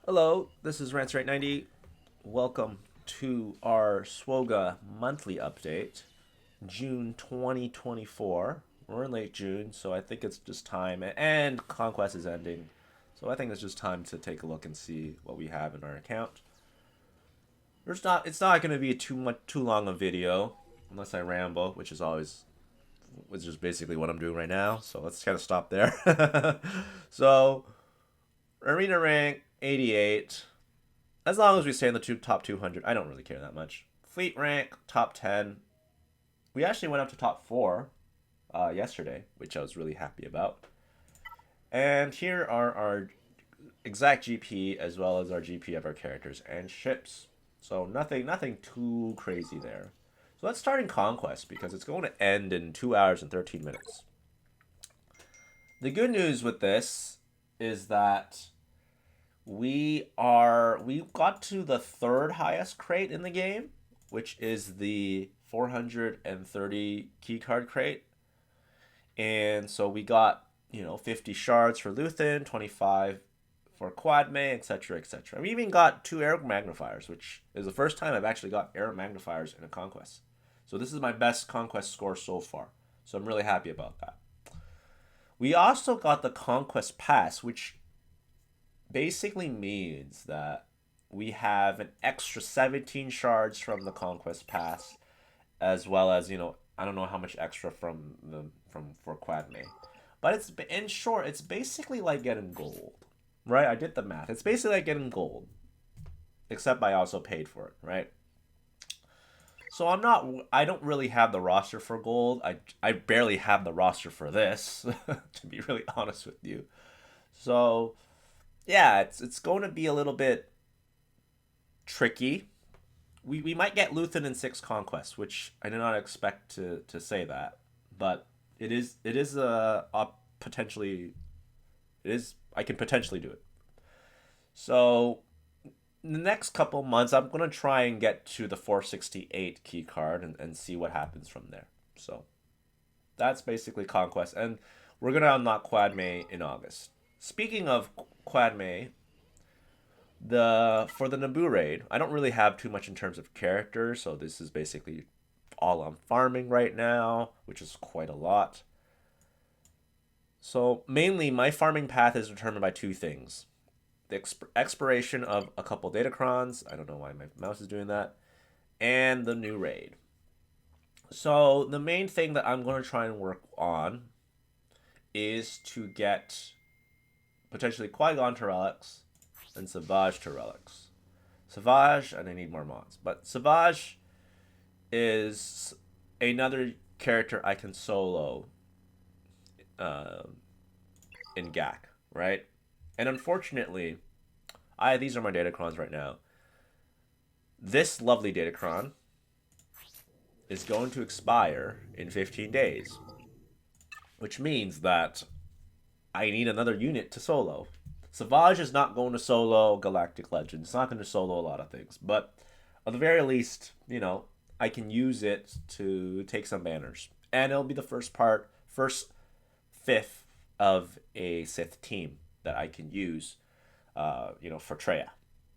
Hello, this is RantsRate90. Welcome to our SWGOH monthly update, June 2024. We're in late June, so I think it's just time, and Conquest is ending, so I think it's just time to take a look and see what we have in our account. It's not going to be too long a video, unless I ramble, which is basically what I'm doing right now. So let's kind of stop there. So Arena rank 88. As long as we stay in the top 200, I don't really care that much. Fleet rank, top 10. We actually went up to top 4 yesterday, which I was really happy about. And here are our exact GP as well as our GP of our characters and ships. So nothing too crazy there. So let's start in Conquest because it's going to end in 2 hours and 13 minutes. The good news with this is that we got to the third highest crate in the game, which is the 430 keycard crate. And so we got, 50 shards for Luthen, 25 for Quad May, etc., etc. We even got 2 arrow magnifiers, which is the first time I've actually got arrow magnifiers in a conquest. So this is my best conquest score so far. So I'm really happy about that. We also got the conquest pass, which basically means that we have an extra 17 shards from the conquest pass, as well as I don't know how much extra from for Quad May, but it's in short, it's basically like getting gold, right? I did the math. It's basically like getting gold, except I also paid for it, right? So I don't really have the roster for gold. I barely have the roster for this, to be really honest with you. So yeah, it's going to be a little bit tricky. We might get Luthen in 6 conquests, which I did not expect to say that, but it is a potentially it is I can potentially do it. So in the next couple months, I'm gonna try and get to the 468 key card and see what happens from there. So that's basically conquest, and we're gonna unlock Quad May in August. Speaking of Quad May, the for the Naboo raid, I don't really have too much in terms of character, so this is basically all I'm farming right now, which is quite a lot. So mainly my farming path is determined by two things. The expiration of a couple datacrons, I don't know why my mouse is doing that, and the new raid. So the main thing that I'm going to try and work on is to get potentially Qui-Gon to relics and Savage to relics. Savage, and I need more mods, but Savage is another character I can solo uh, in GAC, right? And unfortunately, these are my datacrons right now. This lovely datacron is going to expire in 15 days, which means that I need another unit to solo. Savage is not going to solo Galactic Legends. It's not going to solo a lot of things, but at the very least, I can use it to take some banners, and it'll be the first fifth of a Sith team that I can use, for Treya.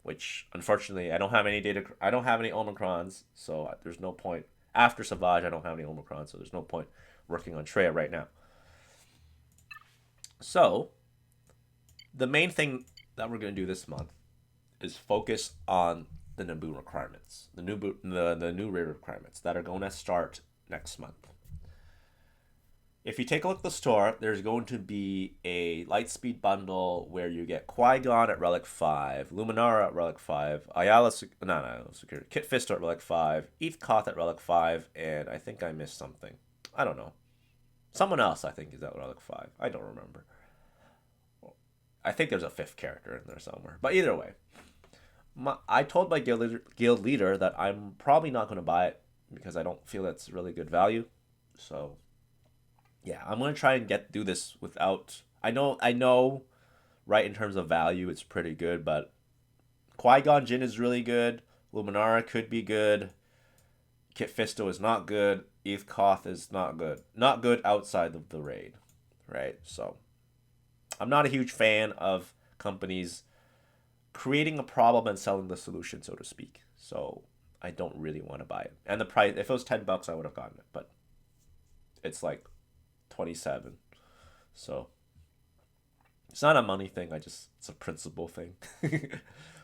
Which unfortunately I don't have any data. I don't have any Omicrons, so there's no point. After Savage, I don't have any Omicrons, so there's no point working on Treya right now. So the main thing that we're going to do this month is focus on the Naboo requirements, the new raid requirements that are going to start next month. If you take a look at the store, there's going to be a Lightspeed bundle where you get Qui-Gon at Relic 5, Luminara at Relic 5, Security, Kit Fisto at Relic 5, Eth Koth at Relic 5, and I think I missed something. I don't know. Someone else, I think, is at Relic 5. I don't remember. I think there's a fifth character in there somewhere. But either way, I told my guild leader that I'm probably not going to buy it because I don't feel it's really good value. So yeah, I'm gonna try and do this without. I know, right? In terms of value, it's pretty good, but Qui Gon Jinn is really good. Luminara could be good. Kit Fisto is not good. Eth Koth is not good. Not good outside of the raid, right? So I'm not a huge fan of companies creating a problem and selling the solution, so to speak. So I don't really want to buy it. And the price, if it was $10, I would have gotten it, but it's like 27. So it's not a money thing. It's a principle thing.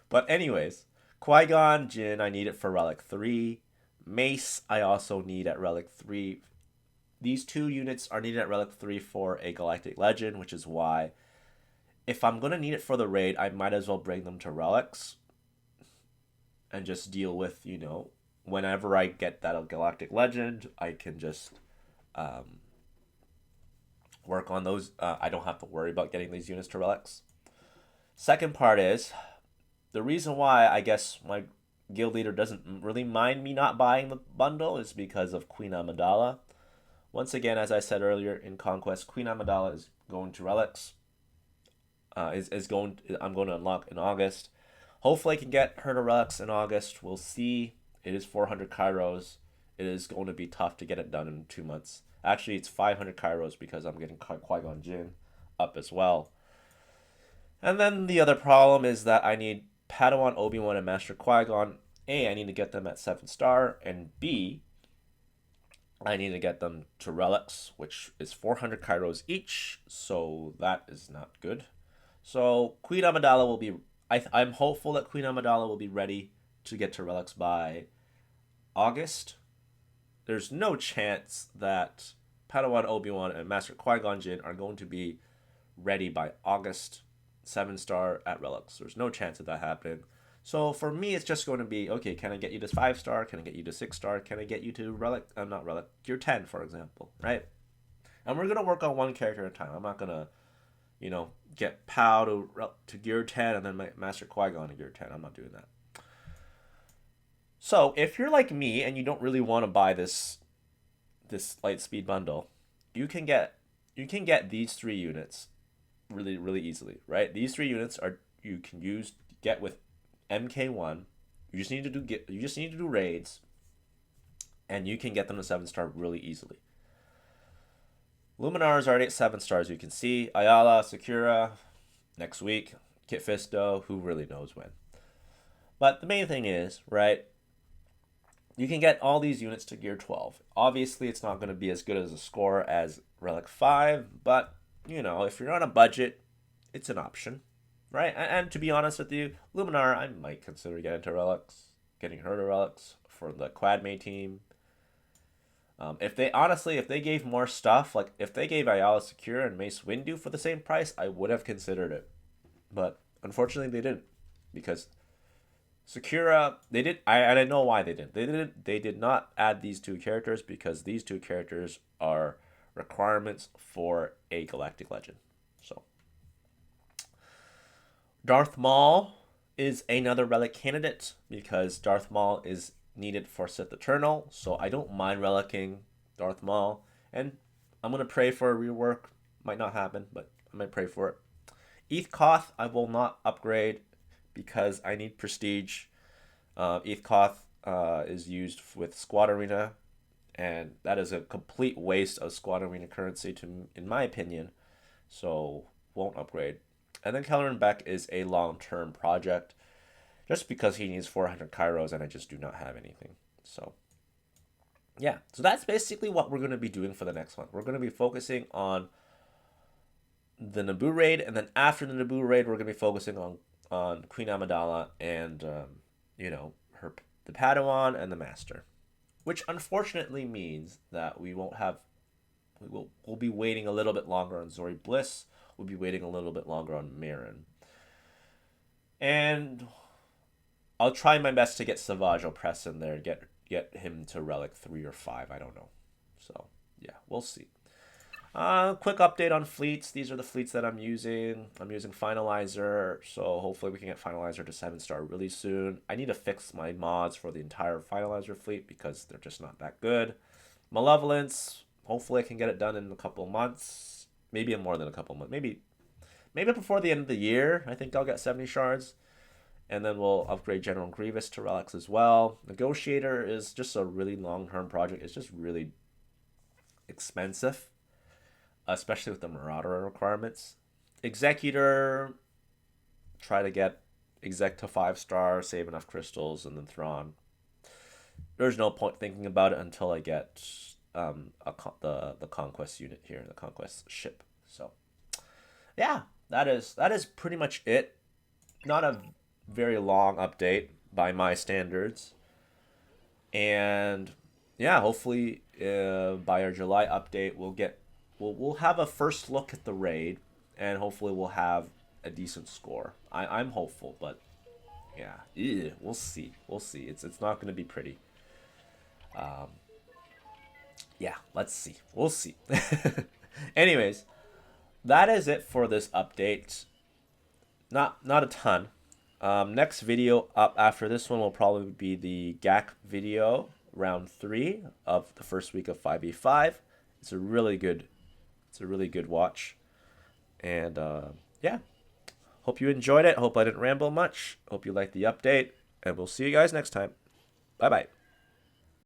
But anyways, Qui-Gon Jinn, I need it for Relic 3. Mace, I also need at Relic 3. These 2 units are needed at Relic 3 for a Galactic Legend, which is why if I'm going to need it for the raid, I might as well bring them to Relics and just deal with, whenever I get that Galactic Legend, I can just work on those. I don't have to worry about getting these units to Relics. Second part is, the reason why I guess my guild leader doesn't really mind me not buying the bundle is because of Queen Amidala. Once again, as I said earlier in Conquest, Queen Amidala is going to Relics. I'm going to unlock in August. Hopefully I can get her to Relics in August. We'll see. It is 400 Kairos. It is going to be tough to get it done in 2 months. Actually, it's 500 Kairos because I'm getting Qui-Gon Jinn up as well. And then the other problem is that I need Padawan, Obi-Wan, and Master Qui-Gon. A, I need to get them at 7-star. And B, I need to get them to Relics, which is 400 Kairos each. So that is not good. So Queen Amidala will be... I'm hopeful that Queen Amidala will be ready to get to Relics by August. There's no chance that Padawan, Obi-Wan, and Master Qui-Gon Jinn are going to be ready by August 7-star at Relics. There's no chance of that happening. So for me, it's just going to be, okay, can I get you to 5-star? Can I get you to 6-star? Can I get you to Relic? Not Relic, Gear 10, for example, right? And we're going to work on one character at a time. I'm not going to, get Pow to Gear 10 and then Master Qui-Gon to Gear 10. I'm not doing that. So if you're like me and you don't really want to buy this Lightspeed bundle, you can get these 3 units really, really easily, right? These 3 units you can get with MK1. You just need to do raids, and you can get them to 7-star really easily. Luminar is already at 7 stars. You can see Ayala, Sakura, next week. Kit Fisto, who really knows when. But the main thing is, right? You can get all these units to Gear 12. Obviously, it's not going to be as good as a score as Relic 5, but if you're on a budget, it's an option, right? And to be honest with you, Luminar, I might consider getting her to Relics for the Quadme team. If they gave more stuff, like if they gave Ayala Secure and Mace Windu for the same price, I would have considered it. But unfortunately, they didn't, because Sakura, they did. I know why they didn't. They did not add these 2 characters because these 2 characters are requirements for a Galactic Legend. So Darth Maul is another Relic candidate because Darth Maul is needed for Sith Eternal. So I don't mind relicking Darth Maul, and I'm gonna pray for a rework. Might not happen, but I might pray for it. Eth Koth, I will not upgrade because I need prestige. Eth Koth is used with Squad Arena, and that is a complete waste of Squad Arena currency in my opinion. So won't upgrade. And then Kelleran Beck is a long-term project, just because he needs 400 Kairos and I just do not have anything. So yeah, so that's basically what we're going to be doing for the next one. We're going to be focusing on the Naboo Raid, and then after the Naboo Raid, we're going to be focusing on Queen Amidala and the Padawan and the Master, which unfortunately means that we'll be waiting a little bit longer on Zorii Bliss. We'll be waiting a little bit longer on Merrin, and I'll try my best to get Savage Opress in there, get him to Relic 3 or 5. I don't know. So yeah, we'll see. Quick update on fleets. These are the fleets that I'm using. I'm using Finalizer, so hopefully we can get Finalizer to 7-star really soon. I need to fix my mods for the entire Finalizer fleet because they're just not that good. Malevolence, hopefully I can get it done in a couple of months. Maybe in more than a couple of months. Maybe before the end of the year, I think I'll get 70 shards. And then we'll upgrade General Grievous to Relics as well. Negotiator is just a really long-term project. It's just really expensive, especially with the Marauder requirements. Executor, try to get exec to 5-star, save enough crystals, and then Thrawn. There's no point thinking about it until I get the Conquest unit here, the Conquest ship. So yeah, that is pretty much it. Not a very long update by my standards. And yeah, hopefully by our July update we'll have a first look at the raid, and hopefully we'll have a decent score. I'm hopeful, but yeah, we'll see. It's not going to be pretty. Yeah, let's see. We'll see. Anyways, that is it for this update. Not a ton. Next video up after this one will probably be the GAC video, round 3 of the first week of 5v5. It's a really good watch. And yeah, hope you enjoyed it. Hope I didn't ramble much. Hope you liked the update, and we'll see you guys next time. Bye bye.